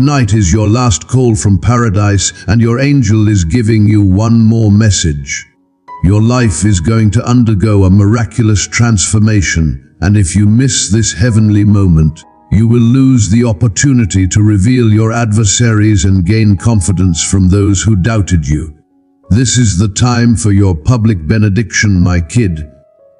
Tonight is your last call from paradise, and your angel is giving you one more message. Your life is going to undergo a miraculous transformation, and if you miss this heavenly moment, you will lose the opportunity to reveal your adversaries and gain confidence from those who doubted you. This is the time for your public benediction, my kid.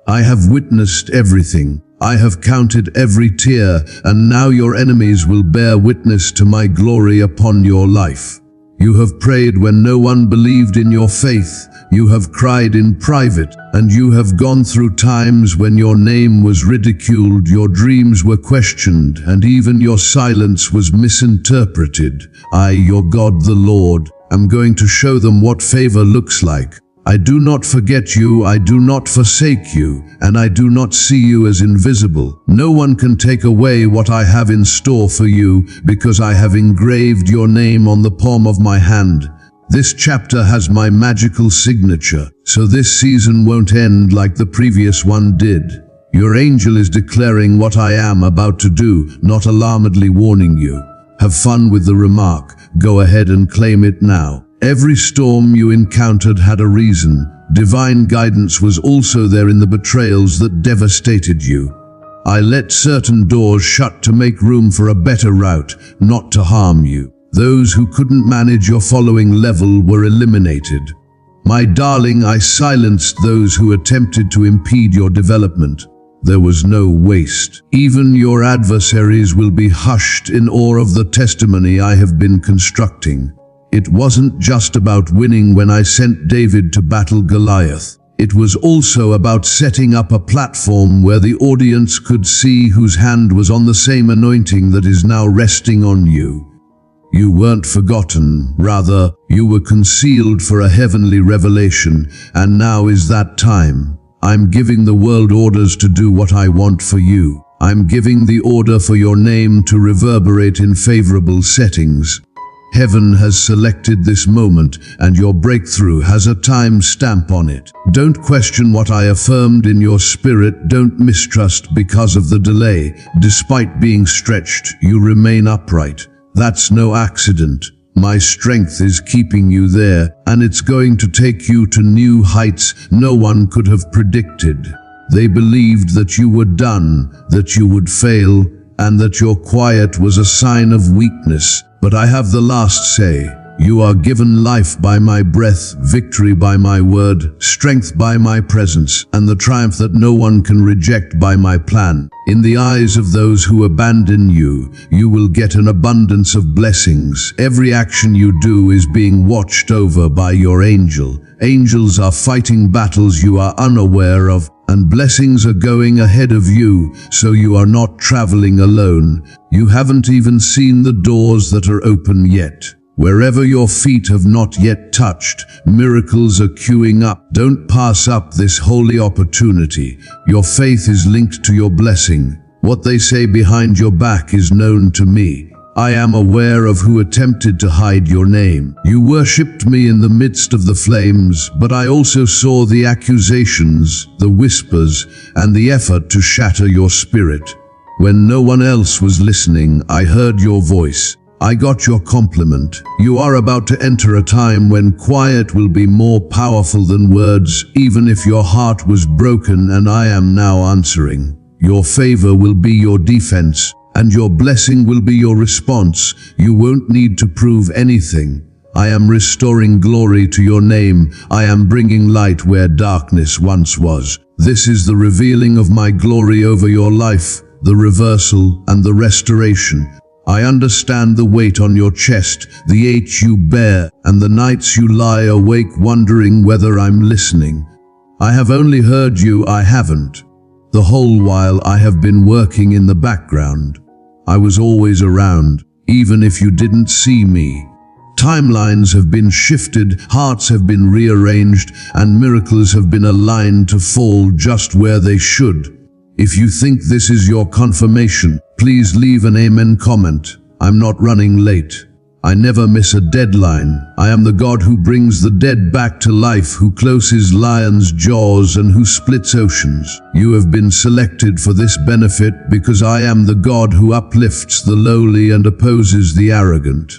I have witnessed everything. I have counted every tear, and now your enemies will bear witness to my glory upon your life. You have prayed when no one believed in your faith. You have cried in private, and you have gone through times when your name was ridiculed, your dreams were questioned, and even your silence was misinterpreted. I, your God the Lord, am going to show them what favor looks like. I do not forget you, I do not forsake you, and I do not see you as invisible. No one can take away what I have in store for you, because I have engraved your name on the palm of my hand. This chapter has my magical signature, so this season won't end like the previous one did. Your angel is declaring what I am about to do, not alarmedly warning you. Have fun with the remark. Go ahead and claim it now. Every storm you encountered had a reason. Divine guidance was also there in the betrayals that devastated you. I let certain doors shut to make room for a better route, not to harm you. Those who couldn't manage your following level were eliminated. My darling, I silenced those who attempted to impede your development. There was no waste. Even your adversaries will be hushed in awe of the testimony I have been constructing. It wasn't just about winning when I sent David to battle Goliath. It was also about setting up a platform where the audience could see whose hand was on the same anointing that is now resting on you. You weren't forgotten, rather, you were concealed for a heavenly revelation, and now is that time. I'm giving the world orders to do what I want for you. I'm giving the order for your name to reverberate in favorable settings. Heaven has selected this moment, and your breakthrough has a time stamp on it. Don't question what I affirmed in your spirit. Don't mistrust because of the delay. Despite being stretched, you remain upright. That's no accident. My strength is keeping you there, and it's going to take you to new heights no one could have predicted. They believed that you were done, that you would fail, and that your quiet was a sign of weakness. But I have the last say. You are given life by my breath, victory by my word, strength by my presence, and the triumph that no one can reject by my plan. In the eyes of those who abandon you, you will get an abundance of blessings. Every action you do is being watched over by your angel. Angels are fighting battles you are unaware of, and blessings are going ahead of you, so you are not traveling alone. You haven't even seen the doors that are open yet. Wherever your feet have not yet touched, miracles are queuing up. Don't pass up this holy opportunity. Your faith is linked to your blessing. What they say behind your back is known to me. I am aware of who attempted to hide your name. You worshipped me in the midst of the flames, but I also saw the accusations, the whispers, and the effort to shatter your spirit. When no one else was listening, I heard your voice. I got your compliment. You are about to enter a time when quiet will be more powerful than words, even if your heart was broken, and I am now answering. Your favor will be your defense, and your blessing will be your response. You won't need to prove anything. I am restoring glory to your name. I am bringing light where darkness once was. This is the revealing of my glory over your life, the reversal and the restoration. I understand the weight on your chest, the ache you bear, and the nights you lie awake wondering whether I'm listening. I have only heard you, I haven't. The whole while I have been working in the background. I was always around, even if you didn't see me. Timelines have been shifted, hearts have been rearranged, and miracles have been aligned to fall just where they should. If you think this is your confirmation, please leave an amen comment. I'm not running late. I never miss a deadline. I am the God who brings the dead back to life, who closes lions' jaws and who splits oceans. You have been selected for this benefit because I am the God who uplifts the lowly and opposes the arrogant.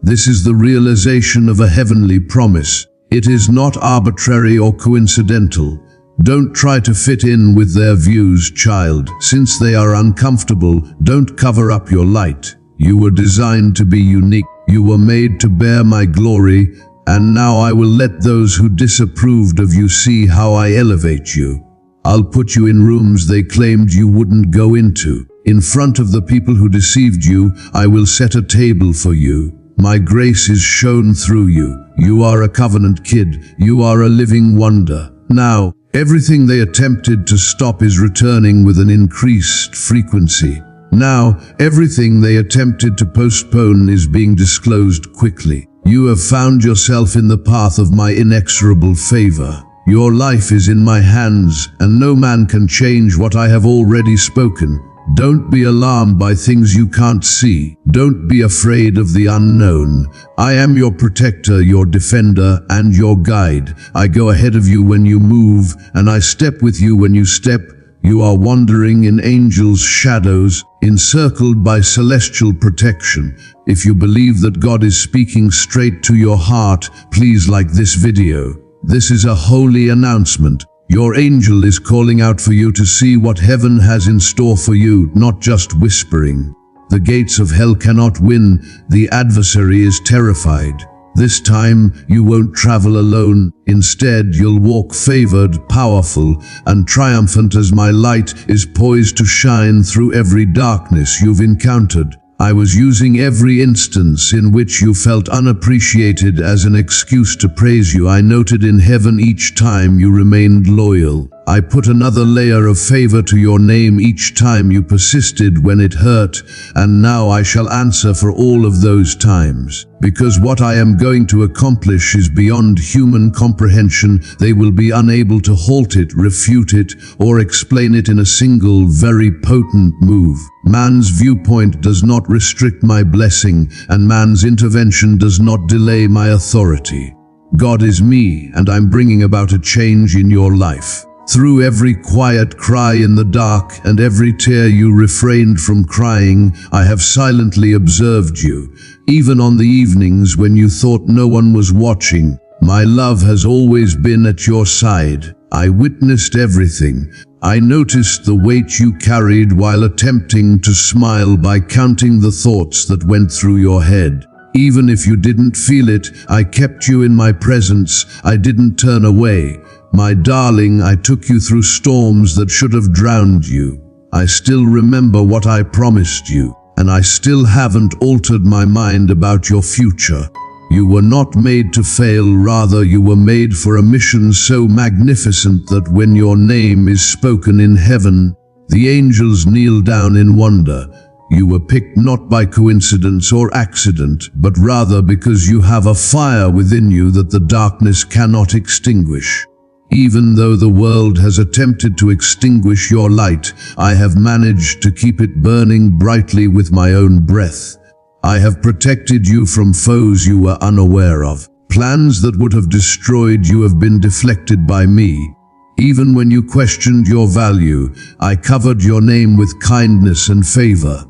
This is the realization of a heavenly promise. It is not arbitrary or coincidental. Don't try to fit in with their views, child. Since they are uncomfortable, don't cover up your light. You were designed to be unique. You were made to bear my glory, and now I will let those who disapproved of you see how I elevate you. I'll put you in rooms they claimed you wouldn't go into. In front of the people who deceived you, I will set a table for you. My grace is shown through you. You are a covenant kid. You are a living wonder. Now, everything they attempted to stop is returning with an increased frequency. Now, everything they attempted to postpone is being disclosed quickly. You have found yourself in the path of my inexorable favor. Your life is in my hands, and no man can change what I have already spoken. Don't be alarmed by things you can't see. Don't be afraid of the unknown. I am your protector, your defender, and your guide. I go ahead of you when you move, and I step with you when you step. You are wandering in angels' shadows, encircled by celestial protection. If you believe that God is speaking straight to your heart, please like this video. This is a holy announcement. Your angel is calling out for you to see what heaven has in store for you, not just whispering. The gates of hell cannot win. The adversary is terrified. This time, you won't travel alone. Instead, you'll walk favored, powerful, and triumphant as my light is poised to shine through every darkness you've encountered. I was using every instance in which you felt unappreciated as an excuse to praise you. I noted in heaven each time you remained loyal. I put another layer of favor to your name each time you persisted when it hurt, and now I shall answer for all of those times. Because what I am going to accomplish is beyond human comprehension, they will be unable to halt it, refute it, or explain it in a single, very potent move. Man's viewpoint does not restrict my blessing, and man's intervention does not delay my authority. God is me, and I'm bringing about a change in your life. Through every quiet cry in the dark and every tear you refrained from crying, I have silently observed you. Even on the evenings when you thought no one was watching, my love has always been at your side. I witnessed everything. I noticed the weight you carried while attempting to smile by counting the thoughts that went through your head. Even if you didn't feel it, I kept you in my presence. I didn't turn away. My darling, I took you through storms that should have drowned you. I still remember what I promised you, and I still haven't altered my mind about your future. You were not made to fail, rather you were made for a mission so magnificent that when your name is spoken in heaven, the angels kneel down in wonder. You were picked not by coincidence or accident, but rather because you have a fire within you that the darkness cannot extinguish. Even though the world has attempted to extinguish your light, I have managed to keep it burning brightly with my own breath. I have protected you from foes you were unaware of. Plans that would have destroyed you have been deflected by me. Even when you questioned your value, I covered your name with kindness and favor.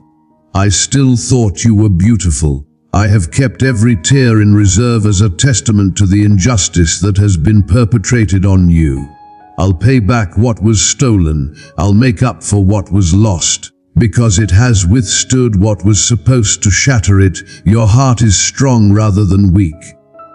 I still thought you were beautiful. I have kept every tear in reserve as a testament to the injustice that has been perpetrated on you. I'll pay back what was stolen. I'll make up for what was lost. Because it has withstood what was supposed to shatter it, your heart is strong rather than weak.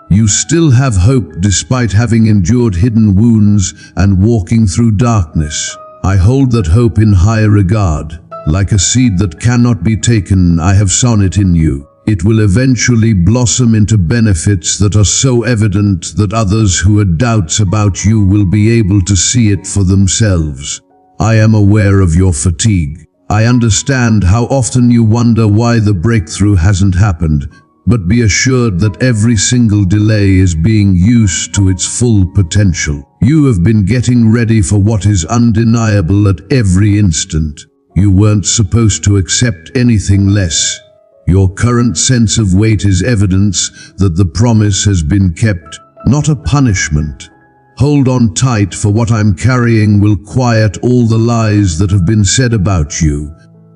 You still have hope despite having endured hidden wounds and walking through darkness. I hold that hope in high regard. Like a seed that cannot be taken, I have sown it in you. It will eventually blossom into benefits that are so evident that others who had doubts about you will be able to see it for themselves. I am aware of your fatigue. I understand how often you wonder why the breakthrough hasn't happened, but be assured that every single delay is being used to its full potential. You have been getting ready for what is undeniable at every instant. You weren't supposed to accept anything less. Your current sense of weight is evidence that the promise has been kept, not a punishment. Hold on tight, for what I'm carrying will quiet all the lies that have been said about you.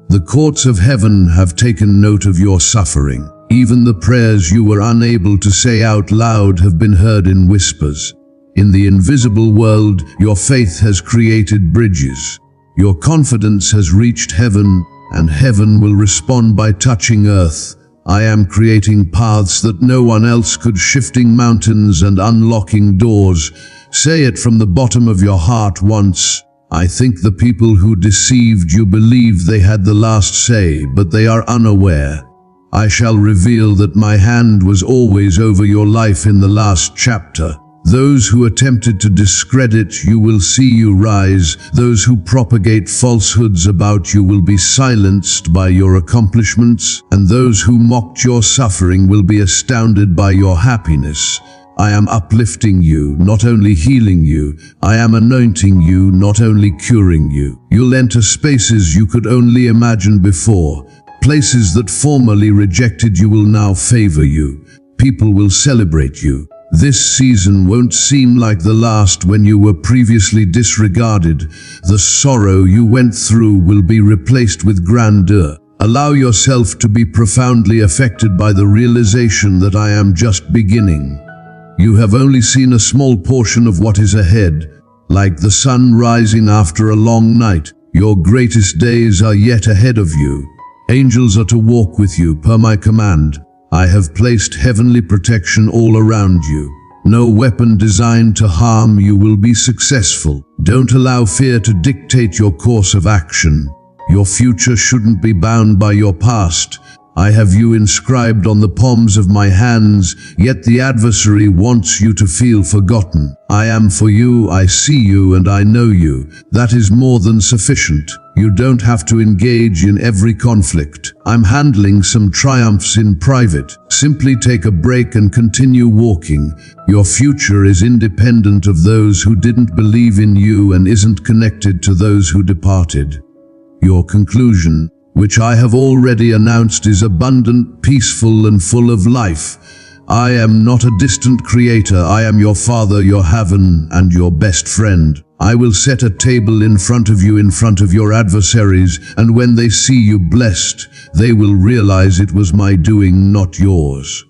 The courts of heaven have taken note of your suffering. Even the prayers you were unable to say out loud have been heard in whispers. In the invisible world, your faith has created bridges. Your confidence has reached heaven, and heaven will respond by touching earth. I am creating paths that no one else could, shifting mountains and unlocking doors. Say it from the bottom of your heart once. I think the people who deceived you believed they had the last say, but they are unaware. I shall reveal that my hand was always over your life in the last chapter. Those who attempted to discredit you will see you rise. Those who propagate falsehoods about you will be silenced by your accomplishments, and those who mocked your suffering will be astounded by your happiness. I am uplifting you, not only healing you. I am anointing you, not only curing you. You'll enter spaces you could only imagine before. Places that formerly rejected you will now favor you. People will celebrate you. This season won't seem like the last when you were previously disregarded. The sorrow you went through will be replaced with grandeur. Allow yourself to be profoundly affected by the realization that I am just beginning. You have only seen a small portion of what is ahead. Like the sun rising after a long night, your greatest days are yet ahead of you. Angels are to walk with you per my command. I have placed heavenly protection all around you. No weapon designed to harm you will be successful. Don't allow fear to dictate your course of action. Your future shouldn't be bound by your past. I have you inscribed on the palms of my hands, yet the adversary wants you to feel forgotten. I am for you, I see you, and I know you. That is more than sufficient. You don't have to engage in every conflict. I'm handling some triumphs in private. Simply take a break and continue walking. Your future is independent of those who didn't believe in you and isn't connected to those who departed. Your conclusion, which I have already announced, is abundant, peaceful, and full of life. I am not a distant creator. I am your Father, your heaven, and your best friend. I will set a table in front of you, in front of your adversaries, and when they see you blessed, they will realize it was my doing, not yours.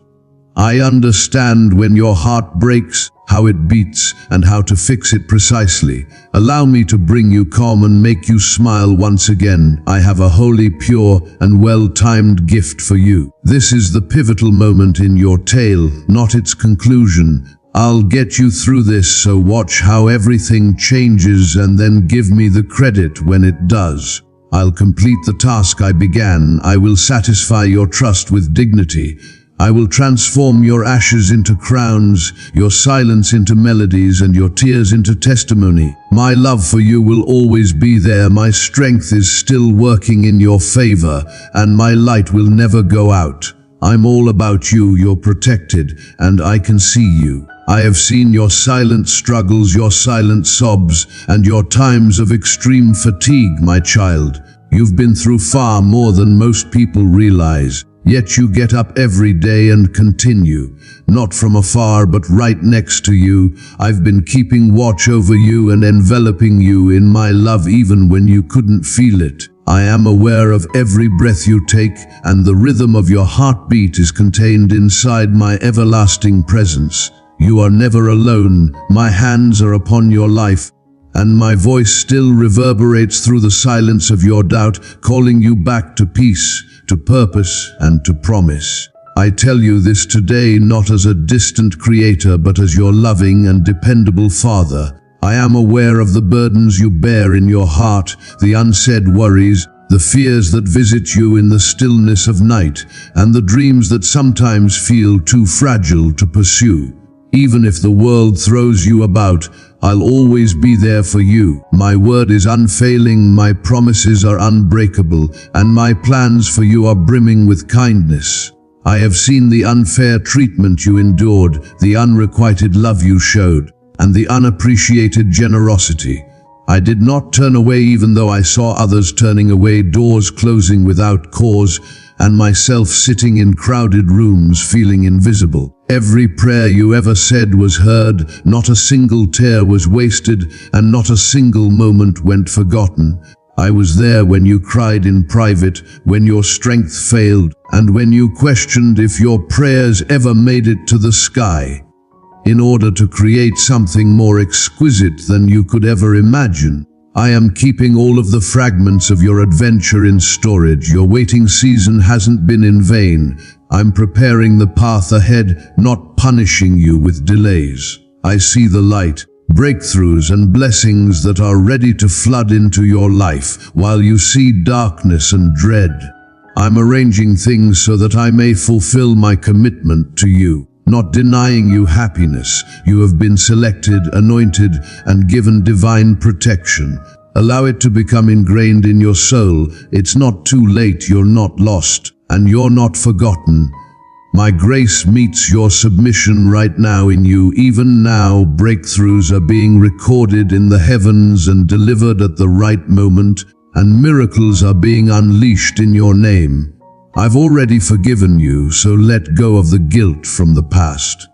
I understand when your heart breaks, how it beats, and how to fix it precisely. Allow me to bring you calm and make you smile once again. I have a holy, pure, and well-timed gift for you. This is the pivotal moment in your tale, not its conclusion. I'll get you through this, so watch how everything changes and then give me the credit when it does. I'll complete the task I began. I will satisfy your trust with dignity. I will transform your ashes into crowns, your silence into melodies, and your tears into testimony. My love for you will always be there. My strength is still working in your favor, and my light will never go out. I'm all about you. You're protected, and I can see you. I have seen your silent struggles, your silent sobs, and your times of extreme fatigue, my child. You've been through far more than most people realize. Yet you get up every day and continue, not from afar but right next to you. I've been keeping watch over you and enveloping you in my love even when you couldn't feel it. I am aware of every breath you take, and the rhythm of your heartbeat is contained inside my everlasting presence. You are never alone. My hands are upon your life, and my voice still reverberates through the silence of your doubt, calling you back to peace, to purpose, and to promise. I tell you this today not as a distant creator, but as your loving and dependable Father. I am aware of the burdens you bear in your heart, the unsaid worries, the fears that visit you in the stillness of night, and the dreams that sometimes feel too fragile to pursue. Even if the world throws you about, I'll always be there for you. My word is unfailing, my promises are unbreakable, and my plans for you are brimming with kindness. I have seen the unfair treatment you endured, the unrequited love you showed, and the unappreciated generosity. I did not turn away even though I saw others turning away, doors closing without cause, and myself sitting in crowded rooms feeling invisible. Every prayer you ever said was heard, not a single tear was wasted, and not a single moment went forgotten. I was there when you cried in private, when your strength failed, and when you questioned if your prayers ever made it to the sky. In order to create something more exquisite than you could ever imagine, I am keeping all of the fragments of your adventure in storage. Your waiting season hasn't been in vain. I'm preparing the path ahead, not punishing you with delays. I see the light, breakthroughs and blessings that are ready to flood into your life, while you see darkness and dread. I'm arranging things so that I may fulfill my commitment to you, not denying you happiness. You have been selected, anointed, and given divine protection. Allow it to become ingrained in your soul. It's not too late, you're not lost, and you're not forgotten. My grace meets your submission right now in you. Even now, breakthroughs are being recorded in the heavens and delivered at the right moment, and miracles are being unleashed in your name. I've already forgiven you, so let go of the guilt from the past.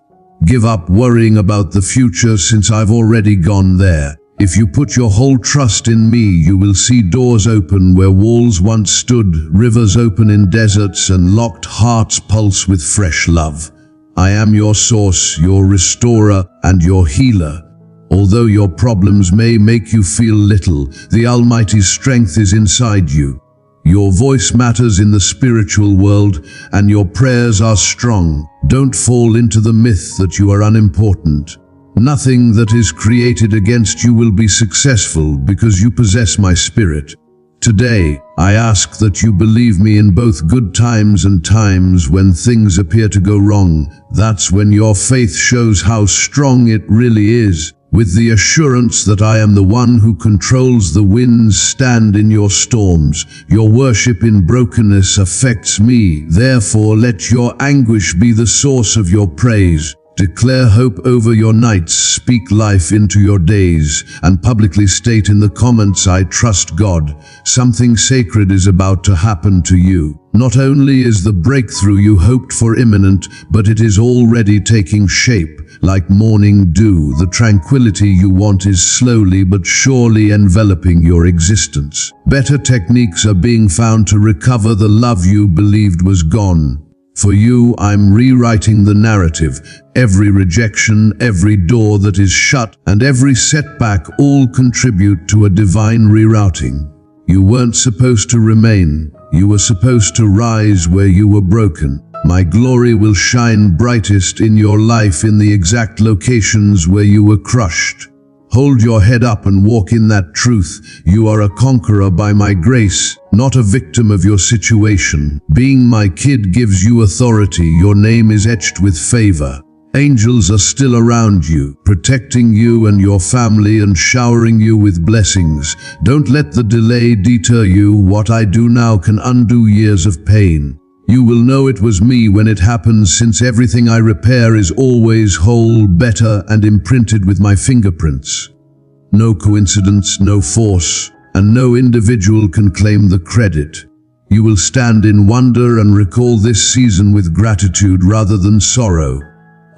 Give up worrying about the future, since I've already gone there. If you put your whole trust in me, you will see doors open where walls once stood, rivers open in deserts, and locked hearts pulse with fresh love. I am your source, your restorer, and your healer. Although your problems may make you feel little, the Almighty's strength is inside you. Your voice matters in the spiritual world, and your prayers are strong. Don't fall into the myth that you are unimportant. Nothing that is created against you will be successful because you possess my spirit. Today, I ask that you believe me in both good times and times when things appear to go wrong. That's when your faith shows how strong it really is. With the assurance that I am the one who controls the winds, stand in your storms. Your worship in brokenness affects me. Therefore, let your anguish be the source of your praise. Declare hope over your nights, speak life into your days, and publicly state in the comments, I trust God. Something sacred is about to happen to you. Not only is the breakthrough you hoped for imminent, but it is already taking shape. Like morning dew, the tranquility you want is slowly but surely enveloping your existence. Better techniques are being found to recover the love you believed was gone. For you, I'm rewriting the narrative. Every rejection, every door that is shut, and every setback all contribute to a divine rerouting. You weren't supposed to remain. You were supposed to rise where you were broken. My glory will shine brightest in your life in the exact locations where you were crushed. Hold your head up and walk in that truth. You are a conqueror by my grace, not a victim of your situation. Being my kid gives you authority. Your name is etched with favor. Angels are still around you, protecting you and your family and showering you with blessings. Don't let the delay deter you. What I do now can undo years of pain. You will know it was me when it happens, since everything I repair is always whole, better, and imprinted with my fingerprints. No coincidence, no force, and no individual can claim the credit. You will stand in wonder and recall this season with gratitude rather than sorrow.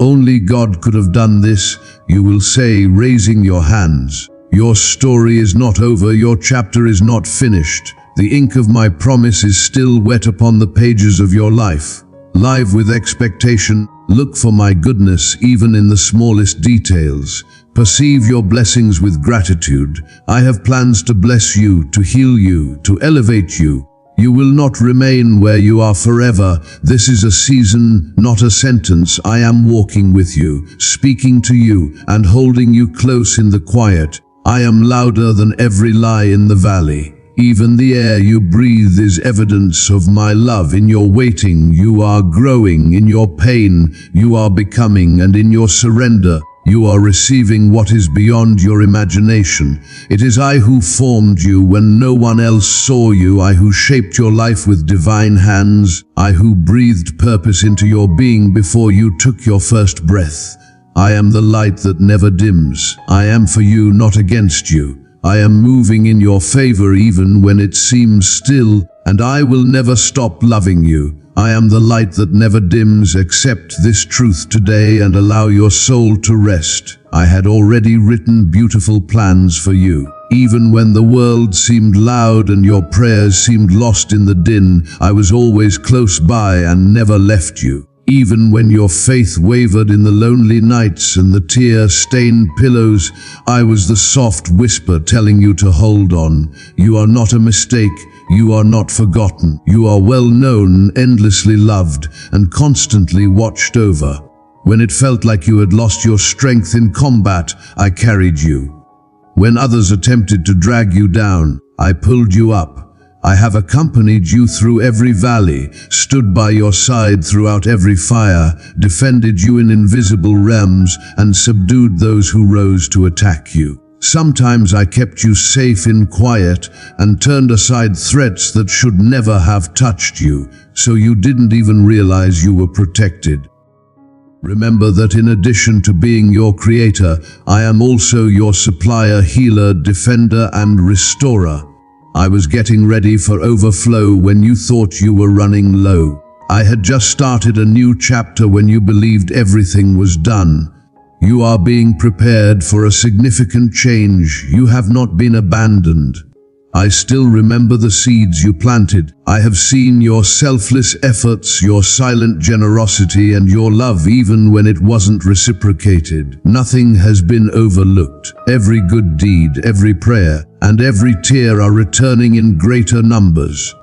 Only God could have done this, you will say, raising your hands. Your story is not over, your chapter is not finished. The ink of my promise is still wet upon the pages of your life. Live with expectation, look for my goodness even in the smallest details. Perceive your blessings with gratitude. I have plans to bless you, to heal you, to elevate you. You will not remain where you are forever. This is a season, not a sentence. I am walking with you, speaking to you, and holding you close in the quiet. I am louder than every lie in the valley. Even the air you breathe is evidence of my love. In your waiting, you are growing. In your pain, you are becoming. And in your surrender, you are receiving what is beyond your imagination. It is I who formed you when no one else saw you. I who shaped your life with divine hands. I who breathed purpose into your being before you took your first breath. I am the light that never dims. I am for you, not against you. I am moving in your favor even when it seems still, and I will never stop loving you. I am the light that never dims. Accept this truth today and allow your soul to rest. I had already written beautiful plans for you. Even when the world seemed loud and your prayers seemed lost in the din, I was always close by and never left you. Even when your faith wavered in the lonely nights and the tear-stained pillows, I was the soft whisper telling you to hold on. You are not a mistake. You are not forgotten. You are well known, endlessly loved, and constantly watched over. When it felt like you had lost your strength in combat, I carried you. When others attempted to drag you down, I pulled you up. I have accompanied you through every valley, stood by your side throughout every fire, defended you in invisible realms, and subdued those who rose to attack you. Sometimes I kept you safe in quiet and turned aside threats that should never have touched you, so you didn't even realize you were protected. Remember that in addition to being your creator, I am also your supplier, healer, defender, and restorer. I was getting ready for overflow when you thought you were running low. I had just started a new chapter when you believed everything was done. You are being prepared for a significant change. You have not been abandoned. I still remember the seeds you planted. I have seen your selfless efforts, your silent generosity, and your love even when it wasn't reciprocated. Nothing has been overlooked. Every good deed, every prayer, and every tear are returning in greater numbers.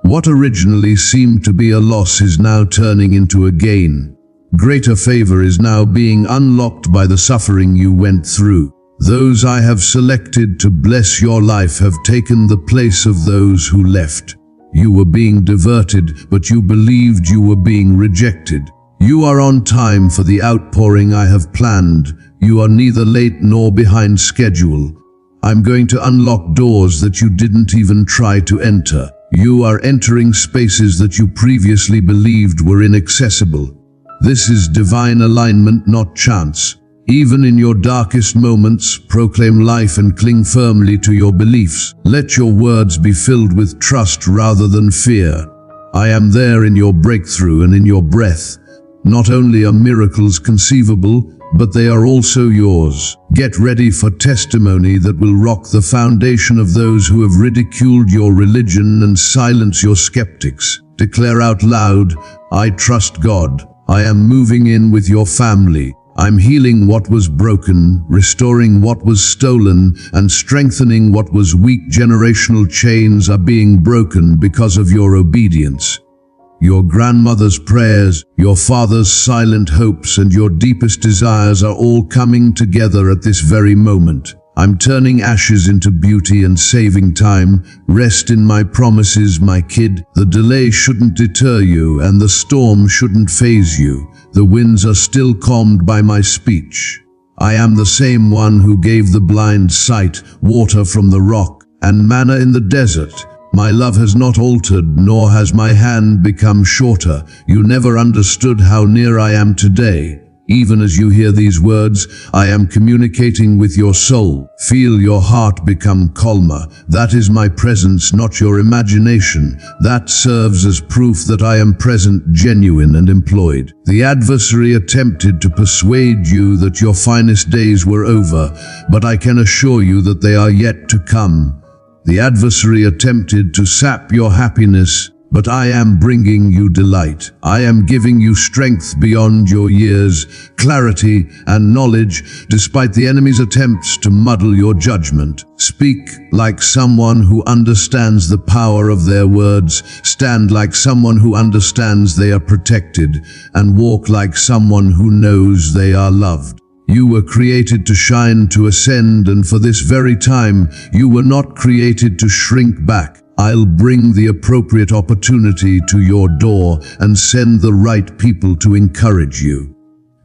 What originally seemed to be a loss is now turning into a gain. Greater favor is now being unlocked by the suffering you went through. Those I have selected to bless your life have taken the place of those who left. You were being diverted, but you believed you were being rejected. You are on time for the outpouring I have planned. You are neither late nor behind schedule. I'm going to unlock doors that you didn't even try to enter. You are entering spaces that you previously believed were inaccessible. This is divine alignment, not chance. Even in your darkest moments, proclaim life and cling firmly to your beliefs. Let your words be filled with trust rather than fear. I am there in your breakthrough and in your breath. Not only are miracles conceivable, but they are also yours. Get ready for testimony that will rock the foundation of those who have ridiculed your religion and silence your skeptics. Declare out loud, I trust God. I am moving in with your family. I'm healing what was broken, restoring what was stolen, and strengthening what was weak. Generational chains are being broken because of your obedience. Your grandmother's prayers, your father's silent hopes, and your deepest desires are all coming together at this very moment. I'm turning ashes into beauty and saving time. Rest in my promises, my kid. The delay shouldn't deter you, and the storm shouldn't faze you. The winds are still calmed by my speech. I am the same one who gave the blind sight, water from the rock, and manna in the desert. My love has not altered, nor has my hand become shorter. You never understood how near I am today. Even as you hear these words, I am communicating with your soul. Feel your heart become calmer. That is my presence, not your imagination. That serves as proof that I am present, genuine, and employed. The adversary attempted to persuade you that your finest days were over, but I can assure you that they are yet to come. The adversary attempted to sap your happiness, but I am bringing you delight. I am giving you strength beyond your years, clarity and knowledge, despite the enemy's attempts to muddle your judgment. Speak like someone who understands the power of their words, stand like someone who understands they are protected, and walk like someone who knows they are loved. You were created to shine, to ascend, and for this very time, you were not created to shrink back. I'll bring the appropriate opportunity to your door and send the right people to encourage you.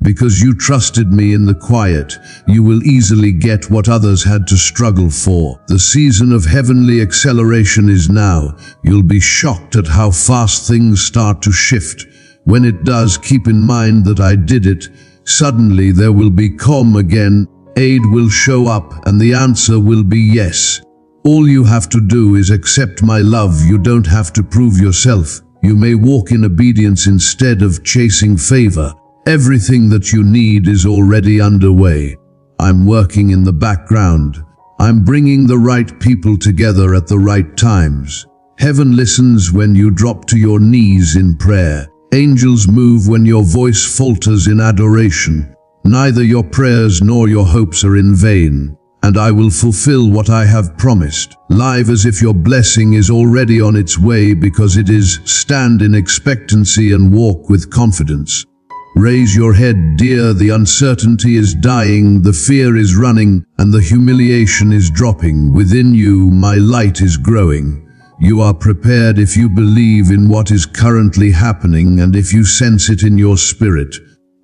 Because you trusted me in the quiet, you will easily get what others had to struggle for. The season of heavenly acceleration is now. You'll be shocked at how fast things start to shift. When it does, keep in mind that I did it. Suddenly there will be calm again. Aid will show up, and the answer will be yes. All you have to do is accept my love. You don't have to prove yourself. You may walk in obedience instead of chasing favor. Everything that you need is already underway. I'm working in the background. I'm bringing the right people together at the right times. Heaven listens when you drop to your knees in prayer. Angels move when your voice falters in adoration. Neither your prayers nor your hopes are in vain, and I will fulfill what I have promised. Live as if your blessing is already on its way, because it is. Stand in expectancy and walk with confidence. Raise your head, dear. The uncertainty is dying, the fear is running, and the humiliation is dropping. Within you, my light is growing. You are prepared if you believe in what is currently happening and if you sense it in your spirit.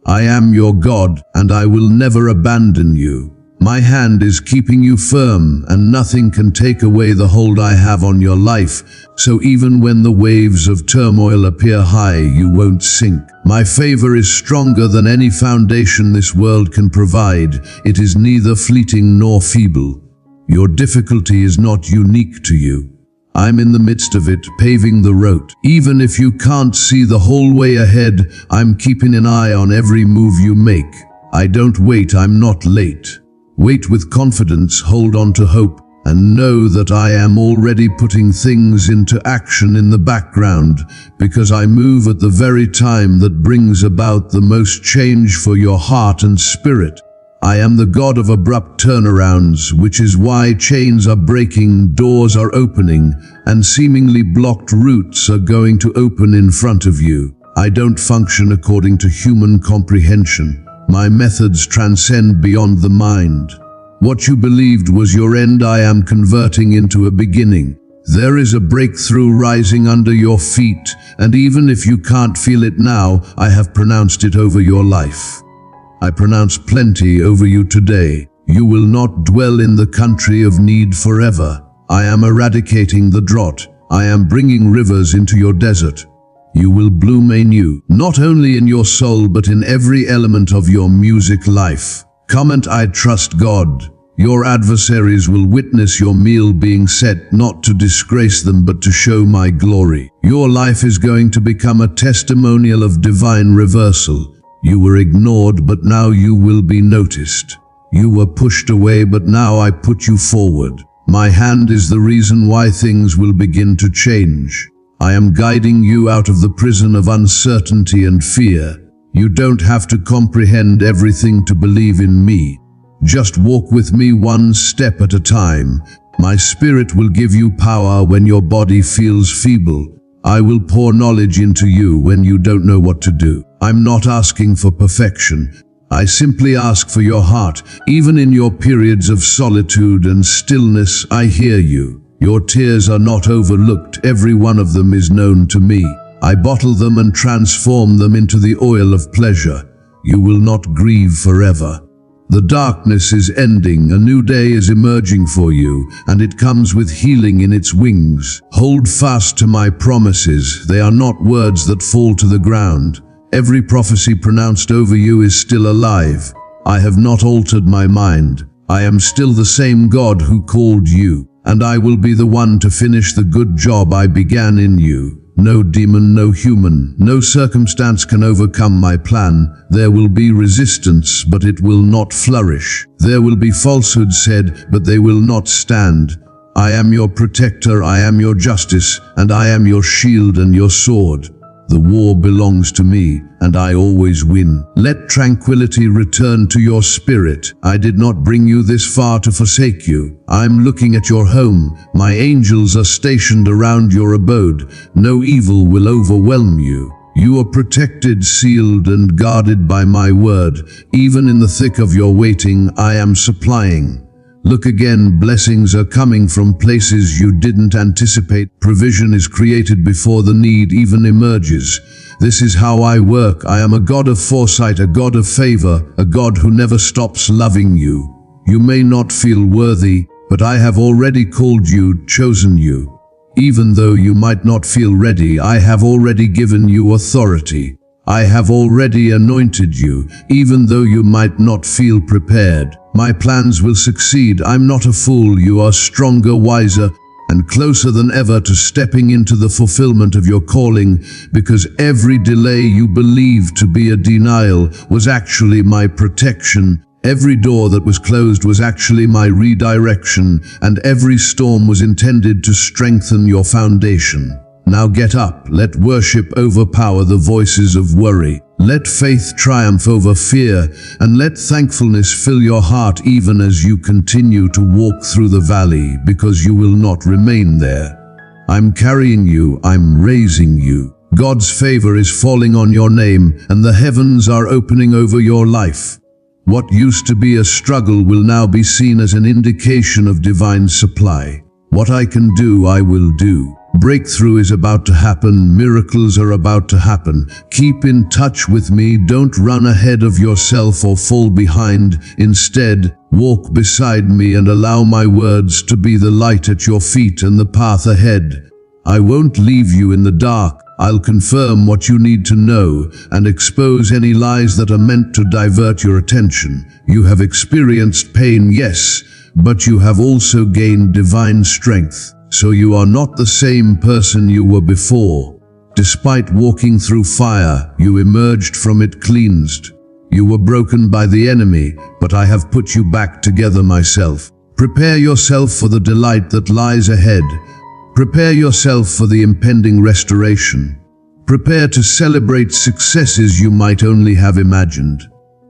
I am your God, and I will never abandon you. My hand is keeping you firm, and nothing can take away the hold I have on your life. So even when the waves of turmoil appear high, you won't sink. My favor is stronger than any foundation this world can provide. It is neither fleeting nor feeble. Your difficulty is not unique to you. I'm in the midst of it, paving the road. Even if you can't see the whole way ahead, I'm keeping an eye on every move you make. I don't wait, I'm not late. Wait with confidence, hold on to hope, and know that I am already putting things into action in the background, because I move at the very time that brings about the most change for your heart and spirit. I am the God of abrupt turnarounds, which is why chains are breaking, doors are opening, and seemingly blocked routes are going to open in front of you. I don't function according to human comprehension. My methods transcend beyond the mind. What you believed was your end, I am converting into a beginning. There is a breakthrough rising under your feet, and even if you can't feel it now, I have pronounced it over your life. I pronounce plenty over you today. You will not dwell in the country of need forever. I am eradicating the drought. I am bringing rivers into your desert. You will bloom anew, not only in your soul but in every element of your music life. Comment, I trust God. Your adversaries will witness your meal being set, not to disgrace them but to show my glory. Your life is going to become a testimonial of divine reversal. You were ignored, but now you will be noticed. You were pushed away, but now I put you forward. My hand is the reason why things will begin to change. I am guiding you out of the prison of uncertainty and fear. You don't have to comprehend everything to believe in me. Just walk with me one step at a time. My spirit will give you power when your body feels feeble. I will pour knowledge into you when you don't know what to do. I'm not asking for perfection. I simply ask for your heart. Even in your periods of solitude and stillness, I hear you. Your tears are not overlooked. Every one of them is known to me. I bottle them and transform them into the oil of pleasure. You will not grieve forever. The darkness is ending, a new day is emerging for you, and it comes with healing in its wings. Hold fast to my promises. They are not words that fall to the ground. Every prophecy pronounced over you is still alive. I have not altered my mind. I am still the same God who called you, and I will be the one to finish the good job I began in you. No demon, no human, no circumstance can overcome my plan. There will be resistance, but it will not flourish. There will be falsehood said, but they will not stand. I am your protector, I am your justice, and I am your shield and your sword. The war belongs to me, and I always win. Let tranquility return to your spirit. I did not bring you this far to forsake you. I'm looking at your home. My angels are stationed around your abode. No evil will overwhelm you. You are protected, sealed, and guarded by my word. Even in the thick of your waiting, I am supplying. Look again, blessings are coming from places you didn't anticipate. Provision is created before the need even emerges. This is how I work. I am a God of foresight, a God of favor, a God who never stops loving you. You may not feel worthy, but I have already called you, chosen you. Even though you might not feel ready, I have already given you authority. I have already anointed you, even though you might not feel prepared. My plans will succeed. I'm not a fool. You are stronger, wiser, and closer than ever to stepping into the fulfillment of your calling, because every delay you believed to be a denial was actually my protection. Every door that was closed was actually my redirection, and every storm was intended to strengthen your foundation. Now get up, let worship overpower the voices of worry. Let faith triumph over fear, and let thankfulness fill your heart even as you continue to walk through the valley, because you will not remain there. I'm carrying you, I'm raising you. God's favor is falling on your name, and the heavens are opening over your life. What used to be a struggle will now be seen as an indication of divine supply. What I can do, I will do. Breakthrough is about to happen. Miracles are about to happen. Keep in touch with me. Don't run ahead of yourself or fall behind. Instead, walk beside me and allow my words to be the light at your feet and the path ahead. I won't leave you in the dark. I'll confirm what you need to know and expose any lies that are meant to divert your attention. You have experienced pain, yes, but you have also gained divine strength. So you are not the same person you were before. Despite walking through fire, you emerged from it cleansed. You were broken by the enemy, but I have put you back together myself. Prepare yourself for the delight that lies ahead. Prepare yourself for the impending restoration. Prepare to celebrate successes you might only have imagined.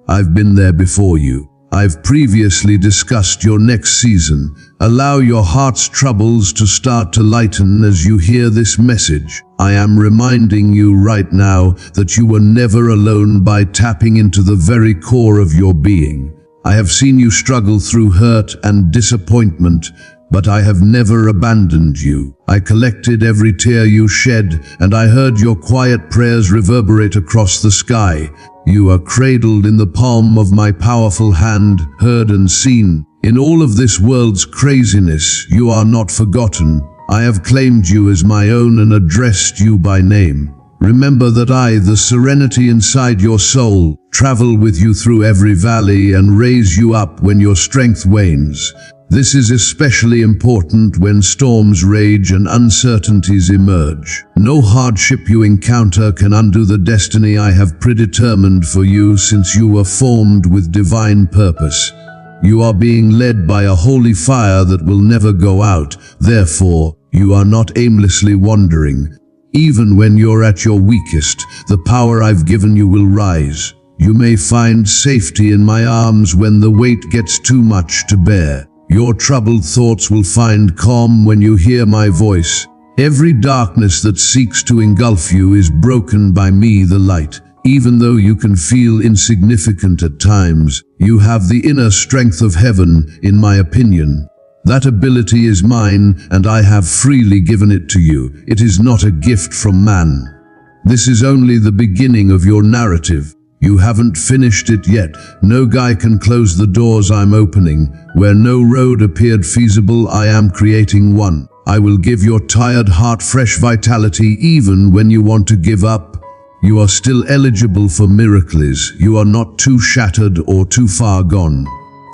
I've been there before you. I've previously discussed your next season. Allow your heart's troubles to start to lighten as you hear this message. I am reminding you right now that you were never alone by tapping into the very core of your being. I have seen you struggle through hurt and disappointment, but I have never abandoned you. I collected every tear you shed, and I heard your quiet prayers reverberate across the sky. You are cradled in the palm of my powerful hand, heard and seen. In all of this world's craziness, you are not forgotten. I have claimed you as my own and addressed you by name. Remember that I, the serenity inside your soul, travel with you through every valley and raise you up when your strength wanes. This is especially important when storms rage and uncertainties emerge. No hardship you encounter can undo the destiny I have predetermined for you, since you were formed with divine purpose. You are being led by a holy fire that will never go out. Therefore, you are not aimlessly wandering. Even when you're at your weakest, the power I've given you will rise. You may find safety in my arms when the weight gets too much to bear. Your troubled thoughts will find calm when you hear my voice. Every darkness that seeks to engulf you is broken by me, the light. Even though you can feel insignificant at times, you have the inner strength of heaven, in my opinion. That ability is mine, and I have freely given it to you. It is not a gift from man. This is only the beginning of your narrative. You haven't finished it yet. No guy can close the doors I'm opening. Where no road appeared feasible, I am creating one. I will give your tired heart fresh vitality even when you want to give up. You are still eligible for miracles. You are not too shattered or too far gone.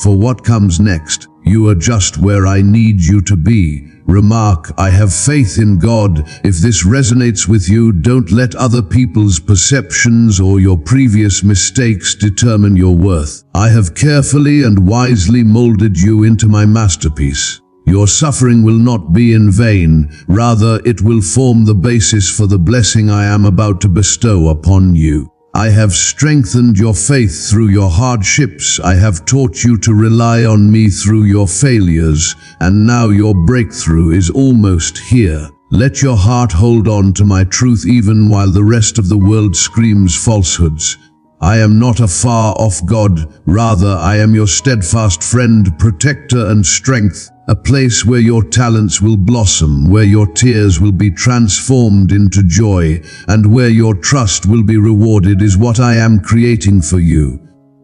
For what comes next, you are just where I need you to be. Remark, I have faith in God. If this resonates with you, don't let other people's perceptions or your previous mistakes determine your worth. I have carefully and wisely molded you into my masterpiece. Your suffering will not be in vain. Rather, it will form the basis for the blessing I am about to bestow upon you. I have strengthened your faith through your hardships. I have taught you to rely on me through your failures, and now your breakthrough is almost here. Let your heart hold on to my truth even while the rest of the world screams falsehoods. I am not a far-off God. Rather, I am your steadfast friend, protector, and strength. A place where your talents will blossom, where your tears will be transformed into joy, and where your trust will be rewarded is what I am creating for you.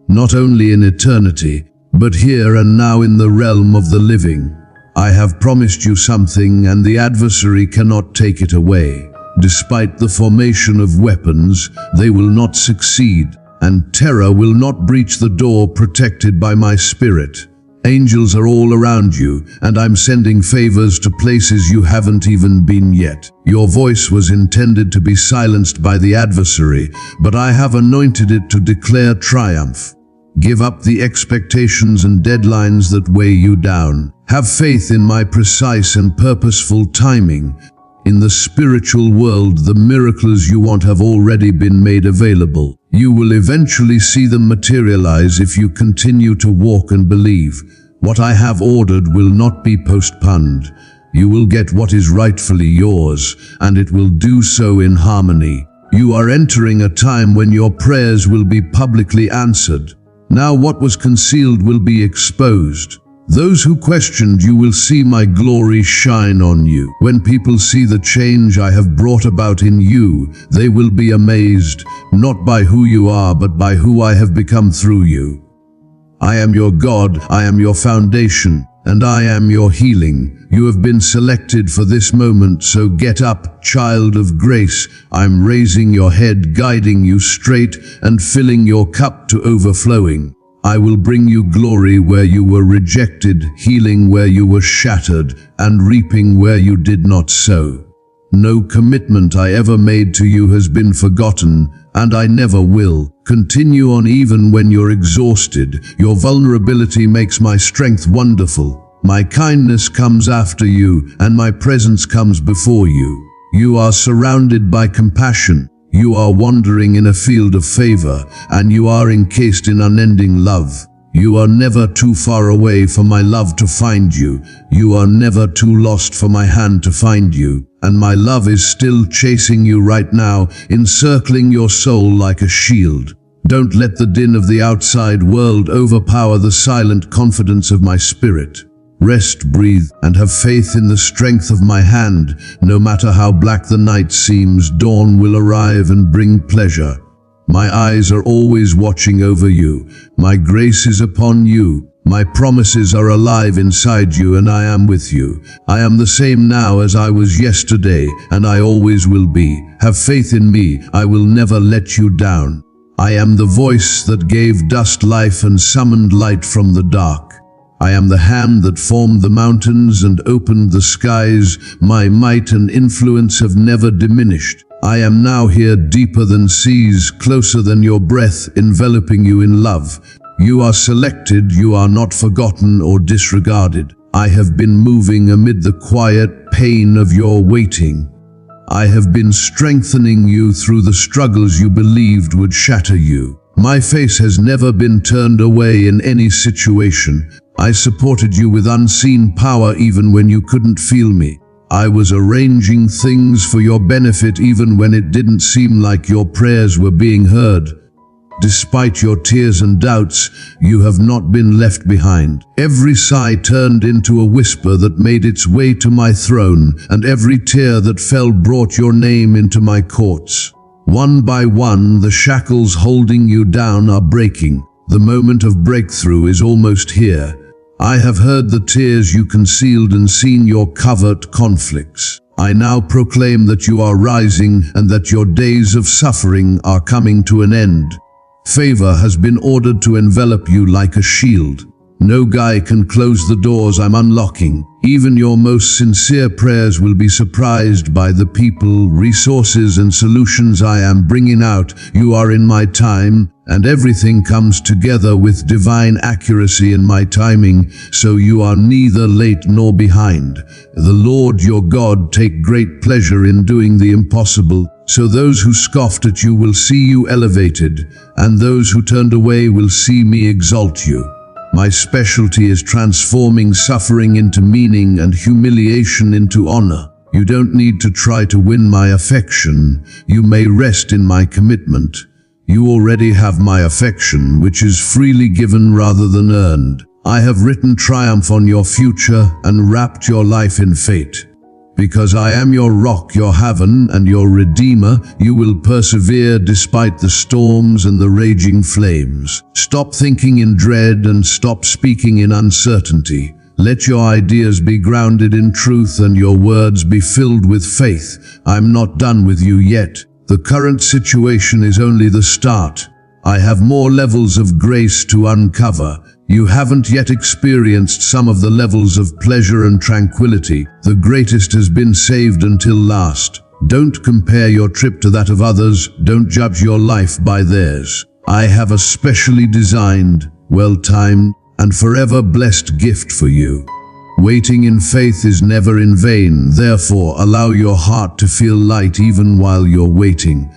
Not only in eternity, but here and now in the realm of the living. I have promised you something, and the adversary cannot take it away. Despite the formation of weapons, they will not succeed. and terror will not breach the door protected by my spirit. Angels are all around you, and I'm sending favors to places you haven't even been yet. Your voice was intended to be silenced by the adversary, but I have anointed it to declare triumph. Give up the expectations and deadlines that weigh you down. Have faith in my precise and purposeful timing. In the spiritual world, the miracles you want have already been made available. You will eventually see them materialize if you continue to walk and believe. What I have ordered will not be postponed. You will get what is rightfully yours, and it will do so in harmony. You are entering a time when your prayers will be publicly answered. Now what was concealed will be exposed. Those who questioned you will see my glory shine on you. When people see the change I have brought about in you, they will be amazed, not by who you are, but by who I have become through you. I am your God, I am your foundation, and I am your healing. You have been selected for this moment, so get up, child of grace. I'm raising your head, guiding you straight, and filling your cup to overflowing. I will bring you glory where you were rejected, healing where you were shattered, and reaping where you did not sow. No commitment I ever made to you has been forgotten, and I never will. Continue on even when you're exhausted. Your vulnerability makes my strength wonderful. My kindness comes after you, and my presence comes before you. You are surrounded by compassion. You are wandering in a field of favor, and you are encased in unending love. You are never too far away for my love to find you. You are never too lost for my hand to find you. And my love is still chasing you right now, encircling your soul like a shield. Don't let the din of the outside world overpower the silent confidence of my spirit. Rest, breathe, and have faith in the strength of my hand. No matter how black the night seems, dawn will arrive and bring pleasure. My eyes are always watching over you. My grace is upon you. My promises are alive inside you, and I am with you. I am the same now as I was yesterday, and I always will be. Have faith in me. I will never let you down. I am the voice that gave dust life and summoned light from the dark. I am the hand that formed the mountains and opened the skies. My might and influence have never diminished. I am now here, deeper than seas, closer than your breath, enveloping you in love. You are selected, you are not forgotten or disregarded. I have been moving amid the quiet pain of your waiting. I have been strengthening you through the struggles you believed would shatter you. My face has never been turned away in any situation. I supported you with unseen power even when you couldn't feel me. I was arranging things for your benefit even when it didn't seem like your prayers were being heard. Despite your tears and doubts, you have not been left behind. Every sigh turned into a whisper that made its way to my throne, and every tear that fell brought your name into my courts. One by one, the shackles holding you down are breaking. The moment of breakthrough is almost here. I have heard the tears you concealed and seen your covert conflicts. I now proclaim that you are rising and that your days of suffering are coming to an end. Favor has been ordered to envelop you like a shield. No guy can close the doors I'm unlocking. Even your most sincere prayers will be surprised by the people, resources, and solutions I am bringing out. You are in my time, and everything comes together with divine accuracy in my timing, so you are neither late nor behind. The Lord your God take great pleasure in doing the impossible, so those who scoffed at you will see you elevated, and those who turned away will see me exalt you. My specialty is transforming suffering into meaning and humiliation into honor. You don't need to try to win my affection. You may rest in my commitment. You already have my affection, which is freely given rather than earned. I have written triumph on your future and wrapped your life in fate. Because I am your rock, your haven, and your redeemer, you will persevere despite the storms and the raging flames. Stop thinking in dread and stop speaking in uncertainty. Let your ideas be grounded in truth and your words be filled with faith. I'm not done with you yet. The current situation is only the start. I have more levels of grace to uncover. You haven't yet experienced some of the levels of pleasure and tranquility. The greatest has been saved until last. Don't compare your trip to that of others. Don't judge your life by theirs. I have a specially designed, well-timed, and forever blessed gift for you. Waiting in faith is never in vain. Therefore, allow your heart to feel light even while you're waiting.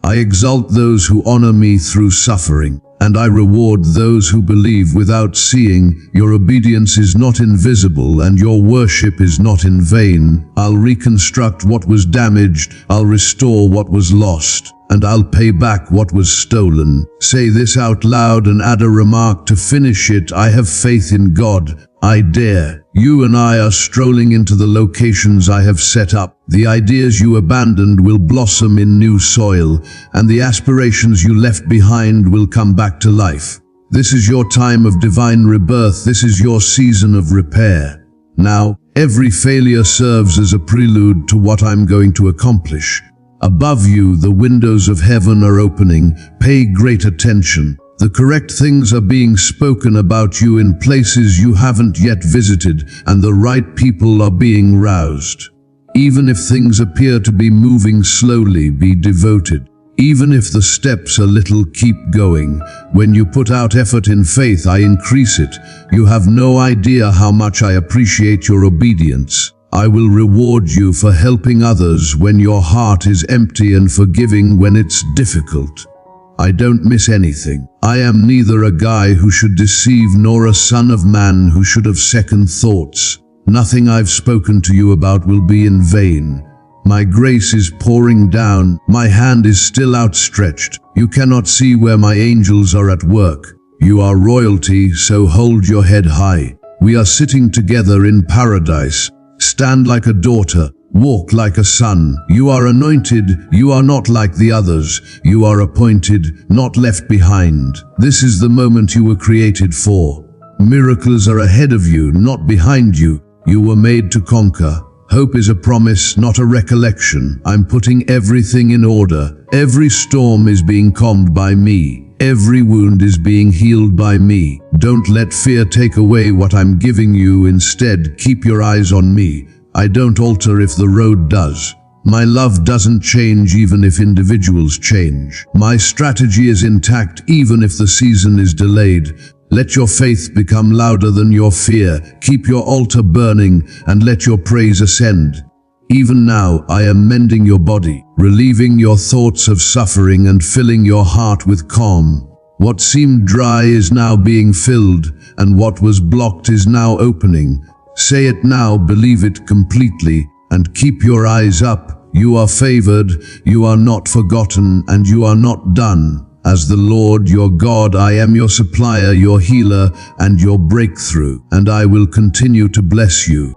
I exalt those who honor me through suffering, and I reward those who believe without seeing. Your obedience is not invisible, and your worship is not in vain. I'll reconstruct what was damaged, I'll restore what was lost, and I'll pay back what was stolen. Say this out loud and add a remark to finish it. I have faith in God. I dare. You and I are strolling into the locations I have set up. The ideas you abandoned will blossom in new soil, and the aspirations you left behind will come back to life. This is your time of divine rebirth. This is your season of repair. Now, every failure serves as a prelude to what I'm going to accomplish. Above you, the windows of heaven are opening. Pay great attention. The correct things are being spoken about you in places you haven't yet visited, and the right people are being roused. Even if things appear to be moving slowly, be devoted. Even if the steps are little, keep going. When you put out effort in faith, I increase it. You have no idea how much I appreciate your obedience. I will reward you for helping others when your heart is empty and forgiving when it's difficult. I don't miss anything. I am neither a guy who should deceive nor a son of man who should have second thoughts. Nothing I've spoken to you about will be in vain. My grace is pouring down. My hand is still outstretched. You cannot see where my angels are at work. You are royalty, so hold your head high. We are sitting together in paradise. Stand like a daughter. Walk like a son. You are anointed. You are not like the others. You are appointed, not left behind. This is the moment you were created for. Miracles are ahead of you, not behind you. You were made to conquer. Hope is a promise, not a recollection. I'm putting everything in order. Every storm is being calmed by me. Every wound is being healed by me. Don't let fear take away what I'm giving you. Instead, keep your eyes on me. I don't alter if the road does. My love doesn't change even if individuals change. My strategy is intact even if the season is delayed. Let your faith become louder than your fear. Keep your altar burning and let your praise ascend. Even now, I am mending your body, relieving your thoughts of suffering and filling your heart with calm. What seemed dry is now being filled, and what was blocked is now opening. Say it now, believe it completely, and keep your eyes up. You are favored, you are not forgotten, and you are not done. As the Lord your God, I am your supplier, your healer, and your breakthrough, and I will continue to bless you.